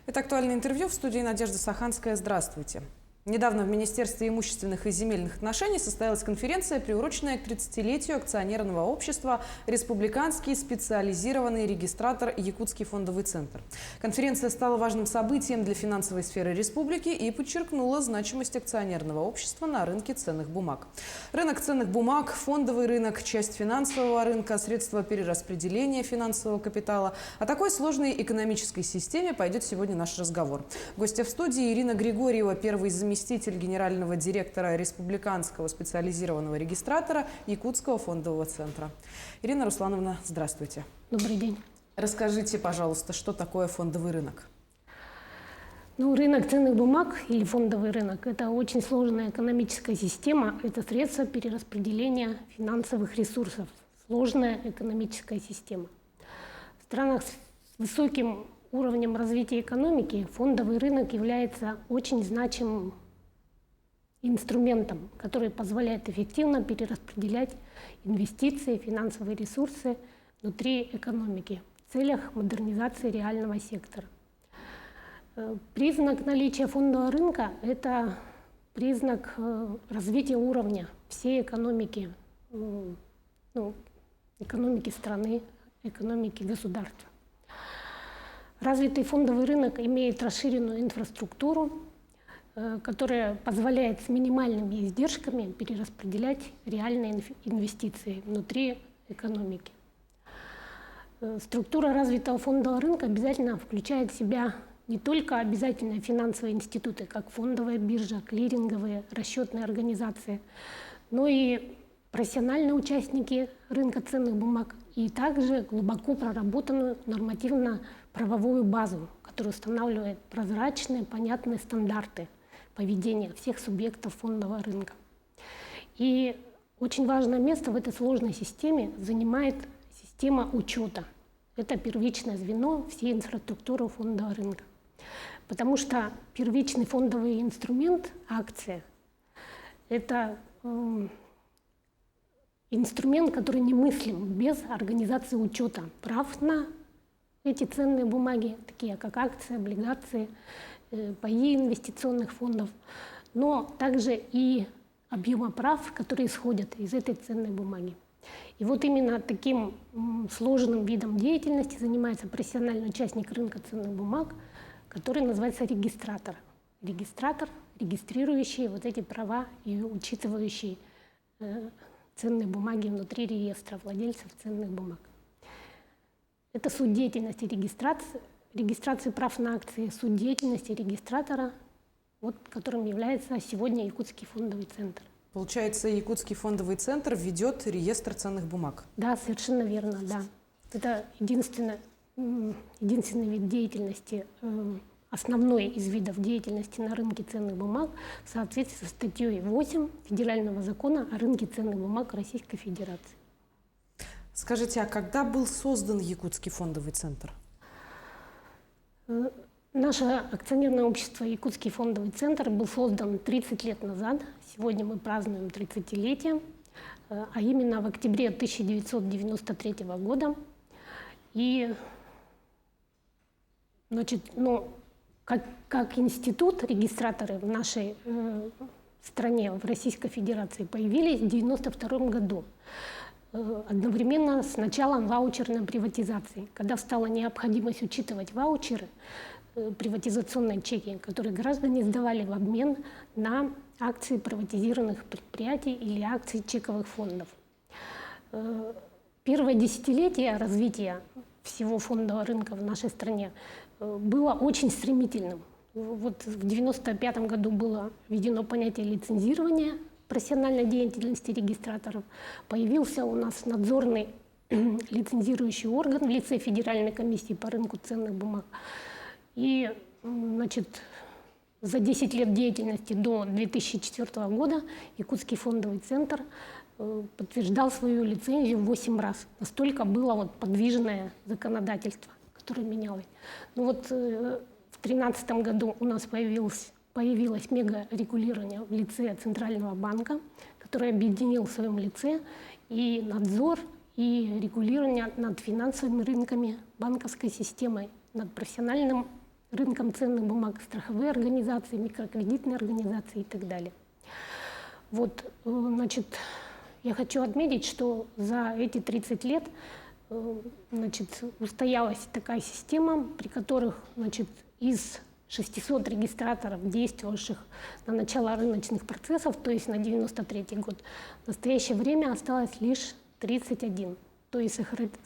Это «Актуальное интервью», в студии Надежда Саханская. Здравствуйте. Недавно в Министерстве имущественных и земельных отношений состоялась конференция, приуроченная к 30-летию акционерного общества «Республиканский специализированный регистратор Якутский фондовый центр». Конференция стала важным событием для финансовой сферы республики и подчеркнула значимость акционерного общества на рынке ценных бумаг. Рынок ценных бумаг, фондовый рынок, часть финансового рынка, средства перераспределения финансового капитала. О такой сложной экономической системе пойдет сегодня наш разговор. Гостья в студии Ирина Григорьева, первый заместитель генерального директора Республиканского специализированного регистратора Якутского фондового центра. Ирина Руслановна, здравствуйте. Добрый день. Расскажите, пожалуйста, что такое фондовый рынок? Рынок ценных бумаг или фондовый рынок – это очень сложная экономическая система. Это средство перераспределения финансовых ресурсов. Сложная экономическая система. В странах с высоким уровнем развития экономики фондовый рынок является очень значимым инструментом, который позволяет эффективно перераспределять инвестиции, финансовые ресурсы внутри экономики в целях модернизации реального сектора. Признак наличия фондового рынка – это признак развития уровня всей экономики, экономики страны, экономики государства. Развитый фондовый рынок имеет расширенную инфраструктуру, которая позволяет с минимальными издержками перераспределять реальные инвестиции внутри экономики. Структура развитого фондового рынка обязательно включает в себя не только обязательные финансовые институты, как фондовая биржа, клиринговые, расчетные организации, но и профессиональные участники рынка ценных бумаг и также глубоко проработанную нормативно-правовую базу, которая устанавливает прозрачные, понятные стандарты поведения всех субъектов фондового рынка. И очень важное место в этой сложной системе занимает система учета. Это первичное звено всей инфраструктуры фондового рынка. Потому что первичный фондовый инструмент, акция, это инструмент, который немыслим без организации учета прав на эти ценные бумаги, такие как акции, облигации, паи инвестиционных фондов, но также и объема прав, которые исходят из этой ценной бумаги. И вот именно таким сложным видом деятельности занимается профессиональный участник рынка ценных бумаг, который называется регистратор. Регистратор, регистрирующий вот эти права и учитывающий ценные бумаги внутри реестра владельцев ценных бумаг. Это суть деятельности регистрации прав на акции, суть деятельности регистратора, которым является сегодня Якутский фондовый центр. Получается, Якутский фондовый центр ведет реестр ценных бумаг? Да, совершенно верно, да. Это единственный вид деятельности, основной из видов деятельности на рынке ценных бумаг в соответствии со статьей 8 Федерального закона о рынке ценных бумаг Российской Федерации. Скажите, а когда был создан Якутский фондовый центр? Наше акционерное общество «Якутский фондовый центр» был создан 30 лет назад. Сегодня мы празднуем 30-летие, а именно в октябре 1993 года. И, как институт, регистраторы в нашей стране, в Российской Федерации, появились в 1992 году. Одновременно с началом ваучерной приватизации, когда стала необходимость учитывать ваучеры, приватизационные чеки, которые граждане сдавали в обмен на акции приватизированных предприятий или акции чековых фондов. Первое десятилетие развития всего фондового рынка в нашей стране было очень стремительным. Вот в 1995 году было введено понятие лицензирования профессиональной деятельности регистраторов. Появился у нас надзорный лицензирующий орган в лице Федеральной комиссии по рынку ценных бумаг. И, за 10 лет деятельности до 2004 года Якутский фондовый центр подтверждал свою лицензию 8 раз. Настолько было подвижное законодательство, которое менялось. В 2013 году у нас появилось мегарегулирование в лице Центрального банка, который объединил в своем лице и надзор, и регулирование над финансовыми рынками, банковской системой, над профессиональным рынком ценных бумаг страховые организации, микрокредитные организации и так далее. Вот, значит, я хочу отметить, что за эти 30 лет значит, устоялась такая система, при которых значит, из 600 регистраторов, действовавших на начало рыночных процессов, то есть на 1993 год, в настоящее время осталось лишь 31, то есть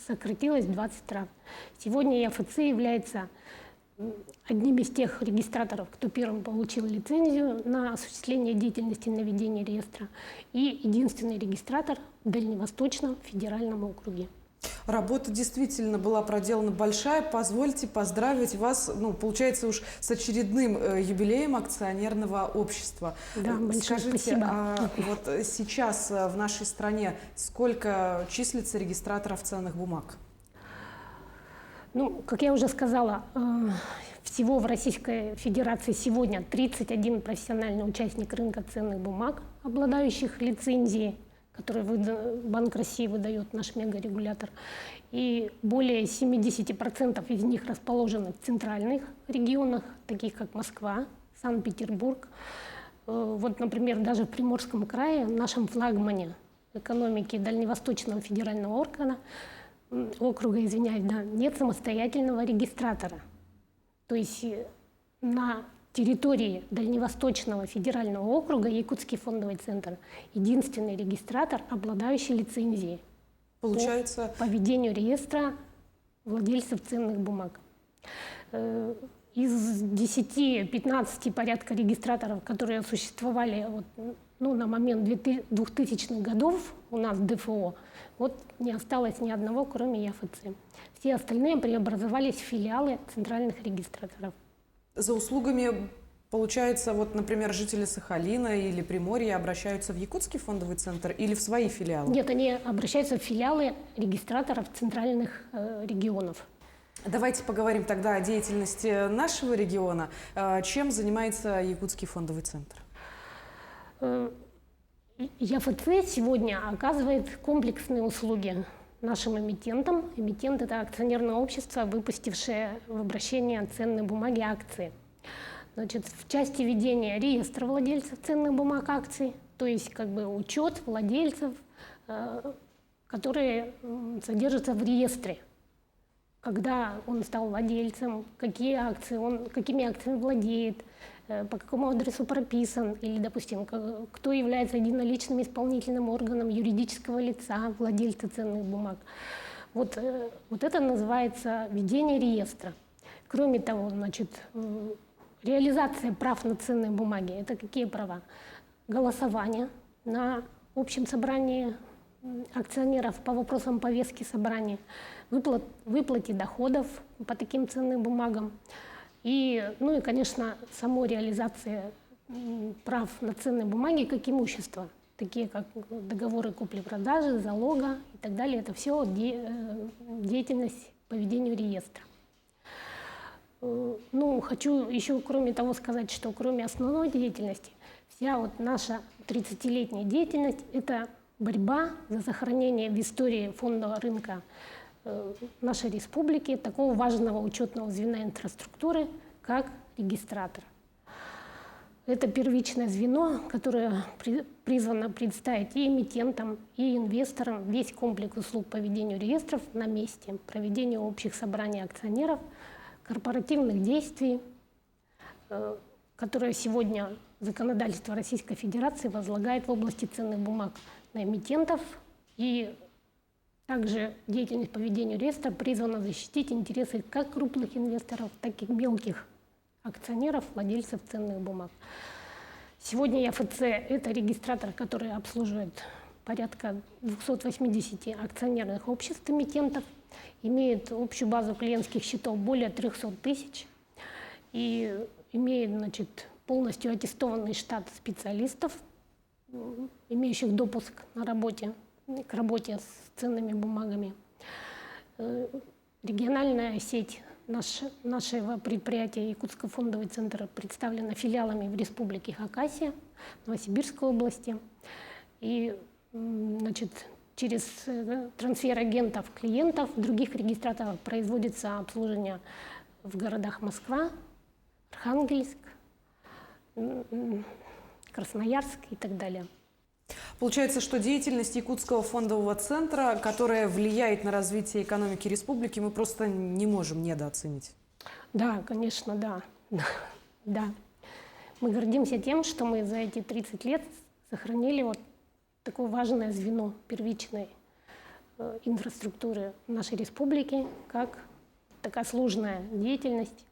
сократилось 20 раз. Сегодня ЯФЦ является одним из тех регистраторов, кто первым получил лицензию на осуществление деятельности на ведение реестра, и единственный регистратор в Дальневосточном федеральном округе. Работа действительно была проделана большая. Позвольте поздравить вас, получается уж с очередным юбилеем акционерного общества. Да, большое Скажите, спасибо. Вот сейчас в нашей стране сколько числится регистраторов ценных бумаг? Ну, как я уже сказала, всего в Российской Федерации сегодня 31 профессиональный участник рынка ценных бумаг, обладающих лицензией, который Банк России выдает, наш мегарегулятор, и более 70% из них расположены в центральных регионах, таких как Москва, Санкт-Петербург. Вот, например, даже в Приморском крае, в нашем флагмане экономики Дальневосточного федерального округа, нет самостоятельного регистратора. То есть на территории Дальневосточного федерального округа Якутский фондовый центр единственный регистратор, обладающий лицензией по ведению реестра владельцев ценных бумаг. Из 10-15 порядка регистраторов, которые существовали на момент 2000-х годов у нас в ДФО, не осталось ни одного, кроме ЯФЦ. Все остальные преобразовались в филиалы центральных регистраторов. За услугами, получается, например, жители Сахалина или Приморья обращаются в Якутский фондовый центр или в свои филиалы? Нет, они обращаются в филиалы регистраторов центральных регионов. Давайте поговорим тогда о деятельности нашего региона. Чем занимается Якутский фондовый центр? ЯФЦ сегодня оказывает комплексные услуги нашим эмитентам. Эмитент – это акционерное общество, выпустившее в обращение ценные бумаги акции. Значит, в части ведения реестра владельцев ценных бумаг акций, то есть учет владельцев, которые содержатся в реестре. Когда он стал владельцем, какими акциями владеет, по какому адресу прописан, или, допустим, кто является единоличным исполнительным органом юридического лица, владельца ценных бумаг. Вот это называется ведение реестра. Кроме того, реализация прав на ценные бумаги – это какие права? Голосование на общем собрании акционеров по вопросам повестки собрания, выплате доходов по таким ценным бумагам. И, конечно, само реализация прав на ценные бумаги как имущество, такие как договоры купли-продажи, залога и так далее. Это все деятельность по ведению реестра. Хочу еще, кроме того, сказать, что кроме основной деятельности, вся наша 30-летняя деятельность – это борьба за сохранение в истории фондового рынка нашей республики такого важного учетного звена инфраструктуры, как регистратор. Это первичное звено, которое призвано предоставить и эмитентам, и инвесторам весь комплекс услуг по ведению реестров на месте, проведению общих собраний акционеров, корпоративных действий, которые сегодня законодательство Российской Федерации возлагает в области ценных бумаг на эмитентов, и также деятельность по ведению реестра призвана защитить интересы как крупных инвесторов, так и мелких акционеров, владельцев ценных бумаг. Сегодня ЯФЦ – это регистратор, который обслуживает порядка 280 акционерных обществ эмитентов, имеет общую базу клиентских счетов более 300 тысяч и имеет полностью аттестованный штат специалистов, имеющих допуск к работе с ценными бумагами. Региональная сеть нашего предприятия Якутский фондовый центр представлена филиалами в Республике Хакасия, Новосибирской области. И через трансфер агентов, клиентов, других регистраторов производится обслуживание в городах Москва, Архангельск, Красноярск и так далее. Получается, что деятельность Якутского фондового центра, которая влияет на развитие экономики республики, мы просто не можем недооценить. Да, конечно, да. Да. Мы гордимся тем, что мы за эти 30 лет сохранили вот такое важное звено первичной инфраструктуры нашей республики, как такая сложная деятельность,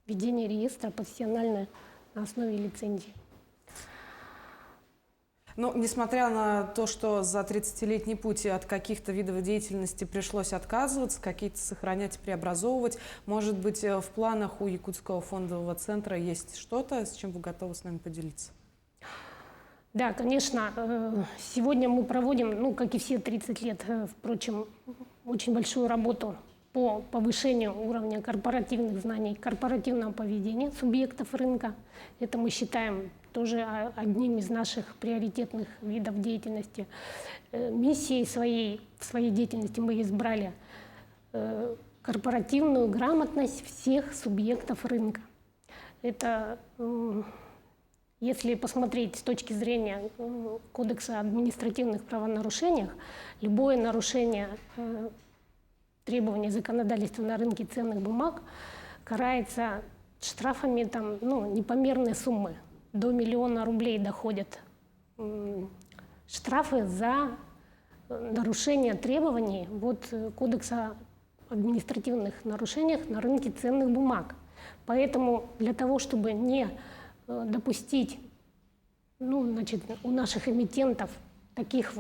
ведение реестра профессиональное на основе лицензии. Но несмотря на то, что за 30-летний путь от каких-то видов деятельности пришлось отказываться, какие-то сохранять, преобразовывать, может быть, в планах у Якутского фондового центра есть что-то, с чем вы готовы с нами поделиться? Да, конечно. Сегодня мы проводим, как и все 30 лет, впрочем, очень большую работу по повышению уровня корпоративных знаний, корпоративного поведения субъектов рынка. Это мы считаем тоже одним из наших приоритетных видов деятельности. Миссией в своей деятельности мы избрали корпоративную грамотность всех субъектов рынка. Это, если посмотреть с точки зрения Кодекса административных правонарушений, любое нарушение требований законодательства на рынке ценных бумаг карается штрафами непомерные суммы. До 1 миллиона рублей доходят штрафы за нарушение требований Кодекса административных нарушений на рынке ценных бумаг. Поэтому для того, чтобы не допустить у наших эмитентов таких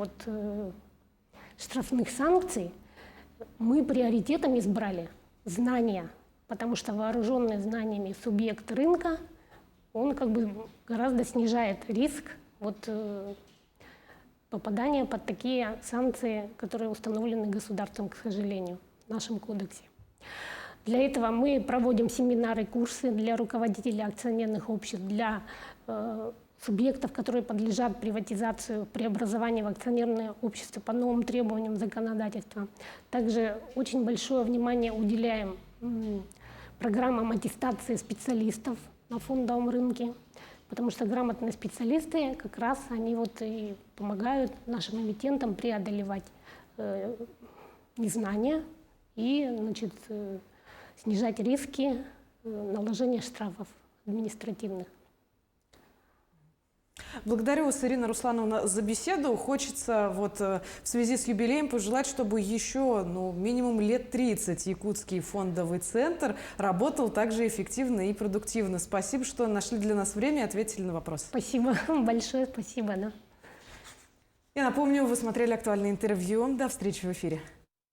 штрафных санкций, мы приоритетом избрали знания, потому что вооруженный знаниями субъект рынка, он гораздо снижает риск попадания под такие санкции, которые установлены государством, к сожалению, в нашем кодексе. Для этого мы проводим семинары, курсы для руководителей акционерных обществ, для субъектов, которые подлежат приватизации, преобразованию в акционерное общество по новым требованиям законодательства. Также очень большое внимание уделяем программам аттестации специалистов на фондовом рынке, потому что грамотные специалисты как раз они и помогают нашим эмитентам преодолевать незнания и снижать риски наложения штрафов административных. Благодарю вас, Ирина Руслановна, за беседу. Хочется в связи с юбилеем пожелать, чтобы еще минимум лет 30 Якутский фондовый центр работал также эффективно и продуктивно. Спасибо, что нашли для нас время и ответили на вопрос. Спасибо большое, спасибо. Да. Я напомню, вы смотрели актуальное интервью. До встречи в эфире.